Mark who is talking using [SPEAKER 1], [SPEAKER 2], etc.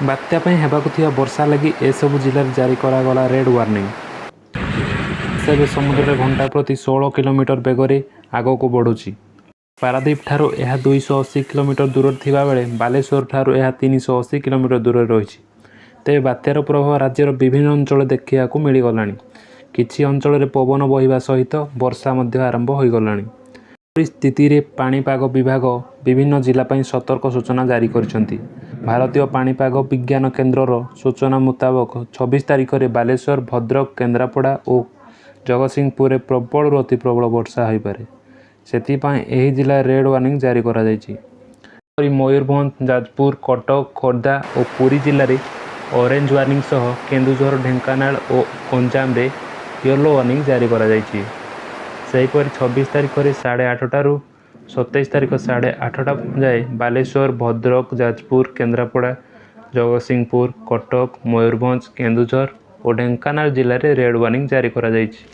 [SPEAKER 1] बात्या ପାଇଁ ହେବାକୁ ଥିବା ବର୍ଷା ଲାଗି ଏସବୁ ଜିଲ୍ଲାରେ ଜାରି କରାଗଲା ରେଡ୍ ୱାର୍ଣ୍ଣିଂ। ଏବେ ସମୁଦ୍ରରେ ଘଣ୍ଟା ପ୍ରତି 16 କିଲୋମିଟର ବେଗରେ ଆଗକୁ ବଢ଼ୁଛି। ପାରାଦୀପ ଠାରୁ ଏହା 280 କିଲୋମିଟର ଦୂରରେ ଥିବାବେଳେ ବାଲେଶ୍ୱର ଠାରୁ ଏହା 380 କିଲୋମିଟର ଦୂରରେ ରହିଛି। ତେବେ ବାତ୍ୟାର ପ୍ରଭାବ ରାଜ୍ୟର ବିଭିନ୍ନ ଅଞ୍ଚଳରେ ଦେଖିବାକୁ ମିଳିଗଲାଣି। କିଛି ଅଞ୍ଚଳରେ ପବନ ବହିବା ସହିତ ବର୍ଷା ମଧ୍ୟ ଆରମ୍ଭ ହୋଇଗଲାଣି। ପରିସ୍ଥିତିରେ ପାଣିପାଗ ବିଭାଗ ବିଭିନ୍ନ ଜିଲ୍ଲା ପାଇଁ ସତର୍କ ସୂଚନା ଜାରି କରିଛନ୍ତି। ଭାରତୀୟ ପାଣିପାଗ ବିଜ୍ଞାନ କେନ୍ଦ୍ରର ସୂଚନା ମୁତାବକ 26 ତାରିଖରେ ବାଲେଶ୍ୱର, ଭଦ୍ରକ, କେନ୍ଦ୍ରାପଡ଼ା ଓ ଜଗତସିଂହପୁରରେ ପ୍ରବଳରୁ ଅତି ପ୍ରବଳ ବର୍ଷା ହୋଇପାରେ। ସେଥିପାଇଁ ଏହି ଜିଲ୍ଲାରେ ରେଡ୍ ୱାର୍ଣ୍ଣିଂ ଜାରି କରାଯାଇଛି। ସେହିପରି ମୟୂରଭଞ୍ଜ, ଯାଜପୁର, କଟକ, ଖୋର୍ଦ୍ଧା ଓ ପୁରୀ ଜିଲ୍ଲାରେ ଅରେଞ୍ଜ ୱାର୍ଣ୍ଣିଂ ସହ କେନ୍ଦୁଝର, ଢେଙ୍କାନାଳ ଓ ଗଞ୍ଜାମରେ ୟେଲୋ ୱାର୍ଣ୍ଣିଂ ଜାରି କରାଯାଇଛି। ସେହିପରି 26 ତାରିଖରେ 8:30ଟାରୁ 27 ତାରିଖ 8:30ଟା ଯାଏ ବାଲେଶ୍ୱର, ଭଦ୍ରକ, ଯାଜପୁର, କେନ୍ଦ୍ରାପଡ଼ା, ଜଗତସିଂହପୁର, କଟକ, ମୟୂରଭଞ୍ଜ, କେନ୍ଦୁଝର ଓ ଢେଙ୍କାନାଳ ଜିଲ୍ଲାରେ ରେଡ୍ ୱାର୍ଣ୍ଣିଂ ଜାରି କରାଯାଇଛି।